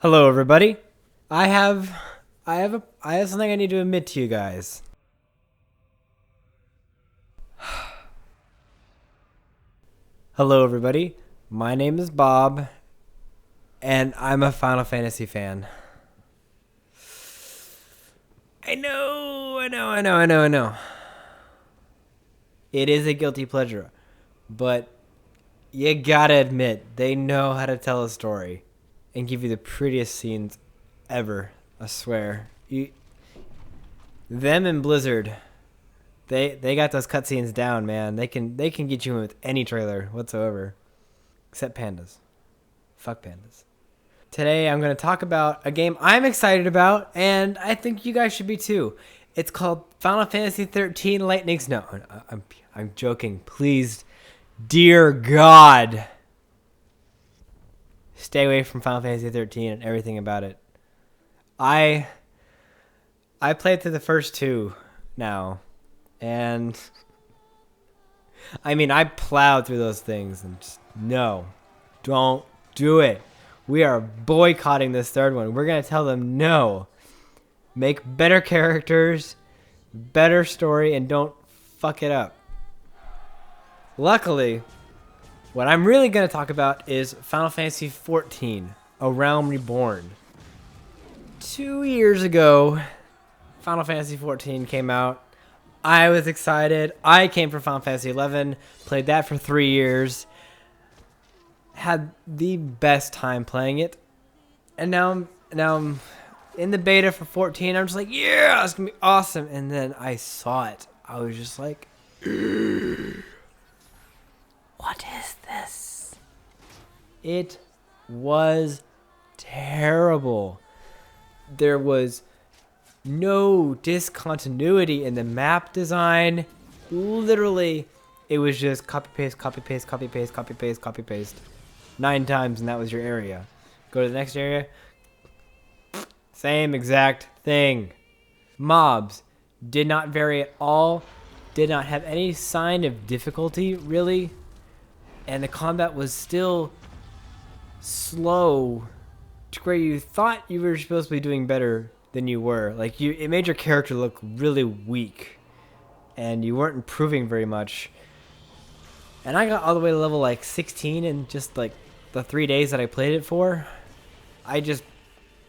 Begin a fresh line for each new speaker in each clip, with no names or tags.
Hello, everybody. I have, I have something I need to admit to you guys. Hello, everybody. My name is Bob, and I'm a Final Fantasy fan. I know. It is a guilty pleasure, but you gotta admit they know how to tell a story and give you the prettiest scenes ever. I swear. Them and Blizzard. They got those cutscenes down, man. They can get you in with any trailer whatsoever, except pandas. Fuck pandas. Today I'm gonna talk about a game I'm excited about, and I think you guys should be too. It's called Final Fantasy 13 Lightning's No. I'm joking. Please, dear God, stay away from Final Fantasy 13 and everything about it. I played through the first two now. And I mean, I plowed through those things and just, no, don't do it. We are boycotting this third one. We're going to tell them no. Make better characters, better story, and don't fuck it up. Luckily, what I'm really going to talk about is Final Fantasy XIV, A Realm Reborn. 2 years ago, Final Fantasy XIV came out. I was excited. I came from Final Fantasy XI, played that for 3 years, had the best time playing it, and now I'm in the beta for 14. I'm just like, yeah, it's gonna be awesome. And then I saw it. I was just like, what is this? It was terrible. There was no discontinuity in the map design. Literally, it was just copy paste, copy paste, copy paste, copy paste, copy paste 9 times, and that was your area. Go to the next area, same exact thing. Mobs did not vary at all, did not have any sign of difficulty really, and the combat was still slow to where you thought you were supposed to be doing better than you were. Like, it made your character look really weak, and you weren't improving very much. And I got all the way to level like 16 in just like the 3 days that I played it for. I just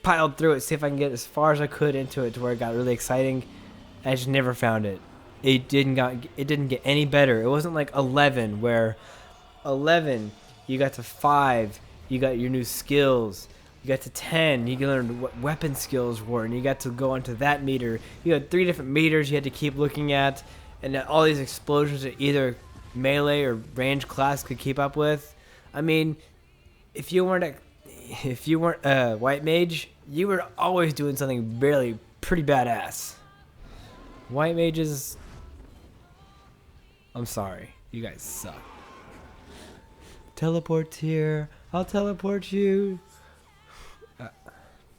piled through it, see if I can get as far as I could into it to where it got really exciting. I just never found it. It didn't get any better. It wasn't like 11, where 11 you got to 5, you got your new skills. You got to 10, you can learn what weapon skills were, and you got to go onto that meter. You had 3 different meters you had to keep looking at, and all these explosions that either melee or range class could keep up with. I mean, if you weren't a white mage, you were always doing something really pretty badass. White mages, I'm sorry, you guys suck. Teleport here, I'll teleport you.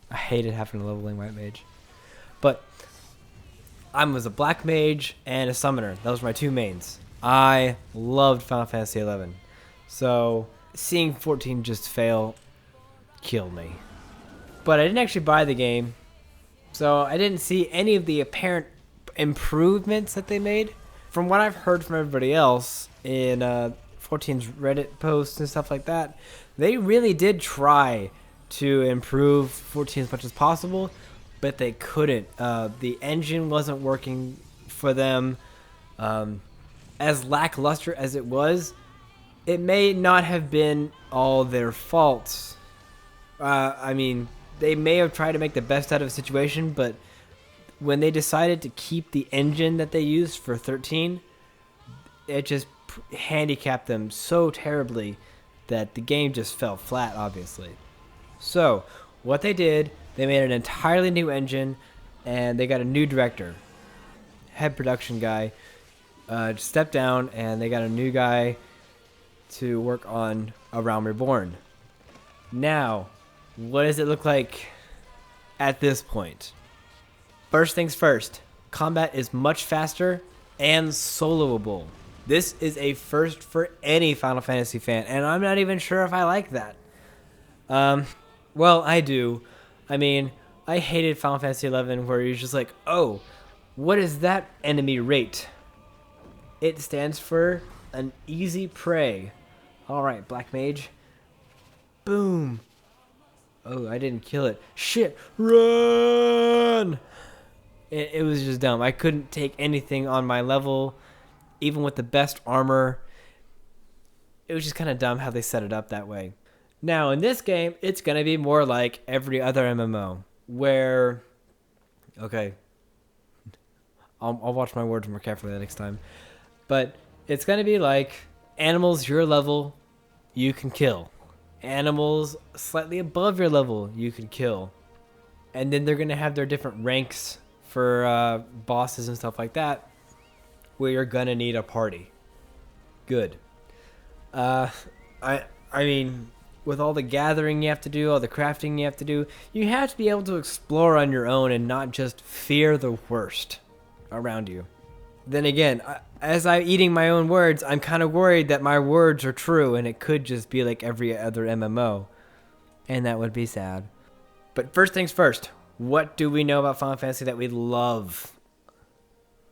I hated having a leveling white mage. But I was a black mage and a summoner. Those were my 2 mains. I loved Final Fantasy XI. So seeing 14 just fail killed me. But I didn't actually buy the game, so I didn't see any of the apparent improvements that they made. From what I've heard from everybody else in 14's Reddit posts and stuff like that, they really did try to improve 14 as much as possible, but they couldn't. The engine wasn't working for them. As lackluster as it was, it may not have been all their faults. I mean, they may have tried to make the best out of a situation, but when they decided to keep the engine that they used for 13, it just handicapped them so terribly that the game just fell flat, obviously. So, what they did, they made an entirely new engine, and they got a new director, head production guy, stepped down, and they got a new guy to work on A Realm Reborn. Now, what does it look like at this point? First things first, combat is much faster and soloable. This is a first for any Final Fantasy fan, and I'm not even sure if I like that. Well, I do. I mean, I hated Final Fantasy XI where you're just like, oh, what is that enemy rate? It stands for an easy prey. Alright, Black Mage. Boom. Oh, I didn't kill it. Shit. Run! It was just dumb. I couldn't take anything on my level, even with the best armor. It was just kind of dumb how they set it up that way. Now, in this game, it's going to be more like every other MMO, where... Okay. I'll watch my words more carefully the next time. But it's going to be like animals your level, you can kill. Animals slightly above your level, you can kill. And then they're going to have their different ranks for bosses and stuff like that, where you're going to need a party. Good. I mean, with all the gathering you have to do, all the crafting you have to do, you have to be able to explore on your own and not just fear the worst around you. Then again, as I'm eating my own words, I'm kind of worried that my words are true and it could just be like every other MMO. And that would be sad. But first things first, what do we know about Final Fantasy that we love?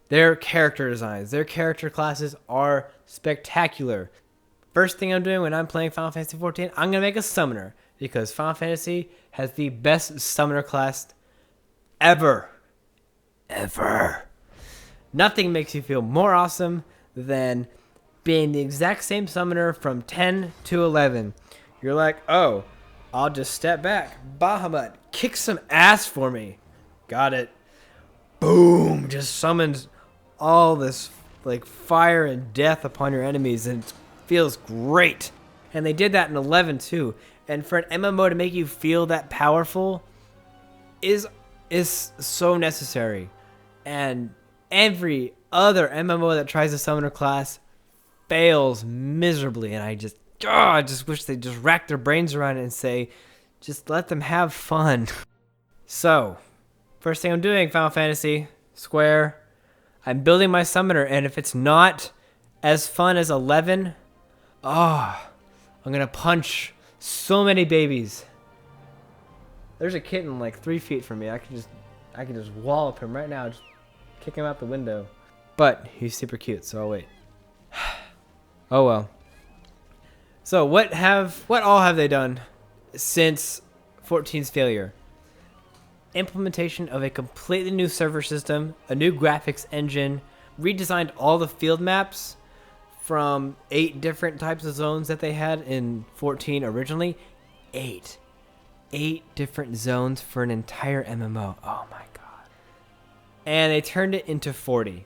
Their character designs, their character classes are spectacular. First thing I'm doing when I'm playing Final Fantasy XIV, I'm going to make a summoner. Because Final Fantasy has the best summoner class ever. Ever. Nothing makes you feel more awesome than being the exact same summoner from 10 to 11. You're like, oh, I'll just step back. Bahamut, kick some ass for me. Got it. Boom. Just summons all this like fire and death upon your enemies, and it feels great. And they did that in 11 too. And for an MMO to make you feel that powerful is so necessary. And every other MMO that tries to summoner class fails miserably, and I just wish they'd just rack their brains around it and say, just let them have fun. So, first thing I'm doing, Final Fantasy, Square, I'm building my summoner, and if it's not as fun as 11, I'm gonna punch so many babies. There's a kitten like 3 feet from me. I can just wallop him right now. Just kick him out the window. But he's super cute, so I'll wait. Oh well. So what all have they done since 14's failure? Implementation of a completely new server system, a new graphics engine, redesigned all the field maps from 8 different types of zones that they had in 14 originally. 8 different zones for an entire MMO. Oh my god. And they turned it into 40.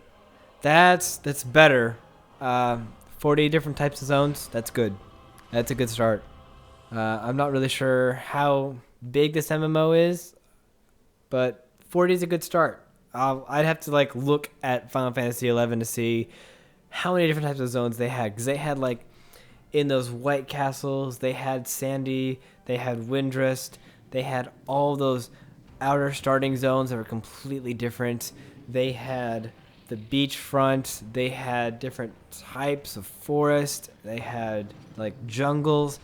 That's better. 40 different types of zones. That's good. That's a good start. I'm not really sure how big this MMO is, but 40 is a good start. I'd have to like look at Final Fantasy XI to see how many different types of zones they had, because they had like in those white castles, they had Sandy, they had Windrest, they had all those outer starting zones that were completely different. They had the beachfront, they had different types of forest, they had like jungles.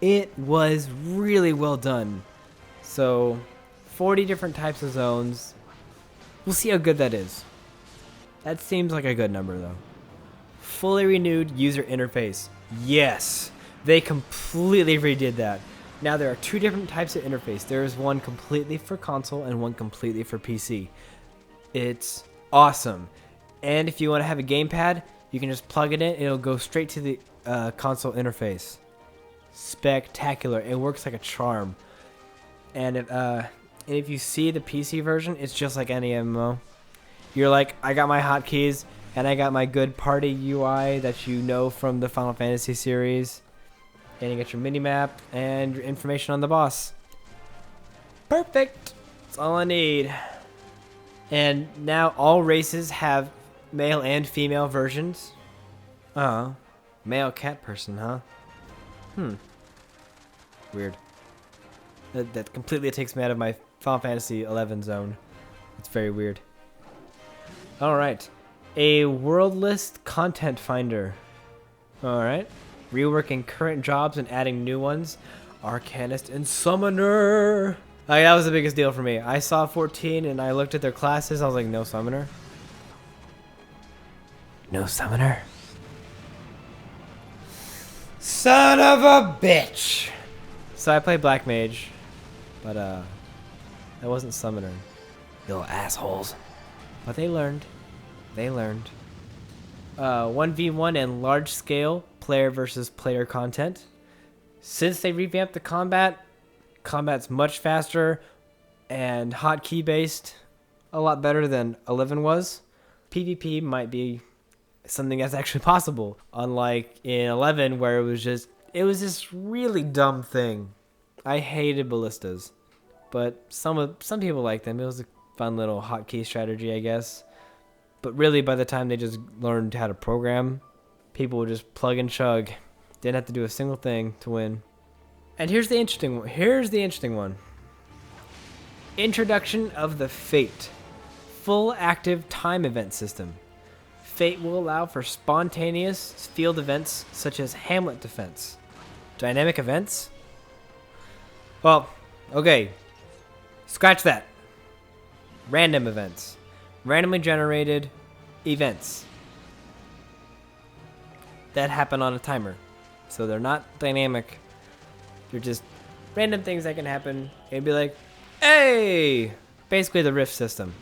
It was really well done. So 40 different types of zones. We'll see how good that is. That seems like a good number though. Fully renewed user interface. Yes, they completely redid that. Now there are 2 different types of interface. There is one completely for console and one completely for PC. It's awesome. And if you want to have a gamepad, you can just plug it in. It'll go straight to the console interface. Spectacular. It works like a charm. And if you see the PC version, it's just like any MMO. You're like, I got my hotkeys and I got my good party UI that you know from the Final Fantasy series. And you get your minimap and your information on the boss. Perfect. That's all I need. And now all races have male and female versions. Oh, male cat person, huh? Weird. That completely takes me out of my Final Fantasy XI zone. It's very weird. Alright. A world list content finder. Alright. Reworking current jobs and adding new ones. Arcanist and Summoner. Like, that was the biggest deal for me. I saw 14 and I looked at their classes. I was like, no Summoner. No Summoner. Son of a bitch. So I played Black Mage, but that wasn't Summoner. You little assholes. But they learned. They learned. 1v1 and large scale player versus player content. Since they revamped the combat's much faster and hotkey based, a lot better than 11 was. PvP might be something that's actually possible, unlike in 11 where it was this really dumb thing. I hated ballistas, but some people liked them. It was a fun little hotkey strategy, I guess. But really, by the time they just learned how to program, people would just plug and chug. Didn't have to do a single thing to win. And here's the interesting one. Introduction of the Fate. Full active time event system. Fate will allow for spontaneous field events such as Hamlet defense. Dynamic events? Well, okay. Scratch that. Random events. Randomly generated events that happen on a timer. So they're not dynamic. They're just random things that can happen. It'd be like, hey! Basically the Rift system.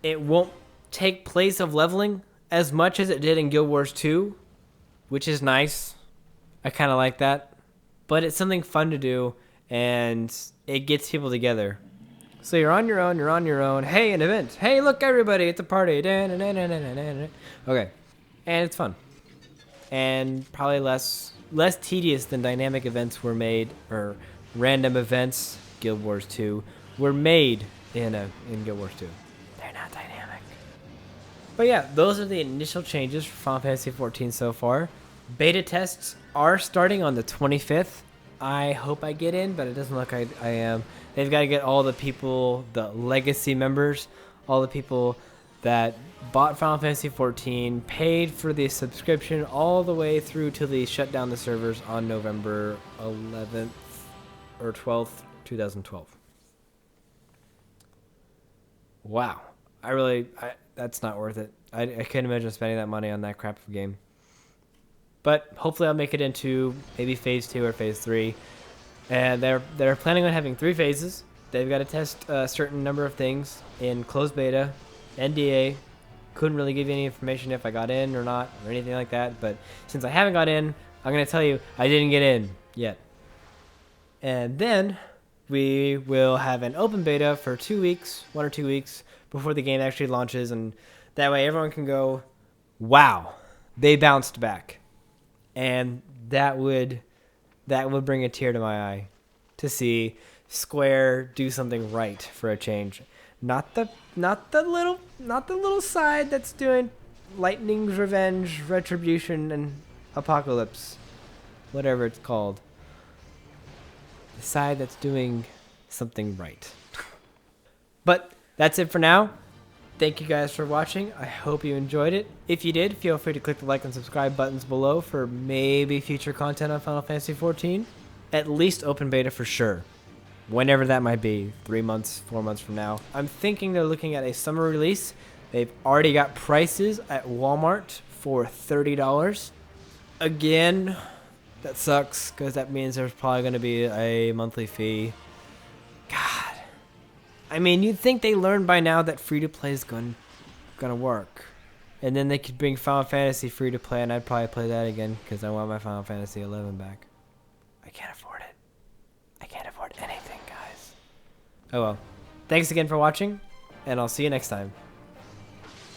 It won't take place of leveling as much as it did in Guild Wars 2, which is nice. I kind of like that. But it's something fun to do, and it gets people together. So you're on your own. Hey, an event. Hey, look, everybody, it's a party. Okay. And it's fun. And probably less tedious than dynamic events were made, or random events, Guild Wars 2, were made in Guild Wars 2. They're not dynamic. But yeah, those are the initial changes for Final Fantasy XIV so far. Beta tests are starting on the 25th. I hope I get in, but it doesn't look like I am. They've got to get all the people, the legacy members, all the people that bought Final Fantasy XIV, paid for the subscription all the way through till they shut down the servers on November 11th or 12th, 2012. Wow. That's not worth it. I can't imagine spending that money on that crap of a game. But hopefully I'll make it into maybe Phase 2 or Phase 3. And they're planning on having 3 phases. They've got to test a certain number of things in closed beta, NDA. Couldn't really give you any information if I got in or not or anything like that. But since I haven't got in, I'm going to tell you I didn't get in yet. And then we will have an open beta for 2 weeks, 1 or 2 weeks, before the game actually launches. And that way everyone can go, wow, they bounced back. And that would bring a tear to my eye to see Square do something right for a change. Not the little side that's doing Lightning's Revenge, Retribution, and Apocalypse, whatever it's called. The side that's doing something right. But that's it for now. Thank you guys for watching. I hope you enjoyed it. If you did, feel free to click the like and subscribe buttons below for maybe future content on Final Fantasy XIV. At least open beta for sure. Whenever that might be, 3 months, 4 months from now. I'm thinking they're looking at a summer release. They've already got prices at Walmart for $30. Again, that sucks because that means there's probably going to be a monthly fee. God. I mean, you'd think they learned by now that free-to-play is gonna work. And then they could bring Final Fantasy free-to-play, and I'd probably play that again because I want my Final Fantasy 11 back. I can't afford it. I can't afford anything, guys. Oh well. Thanks again for watching, and I'll see you next time.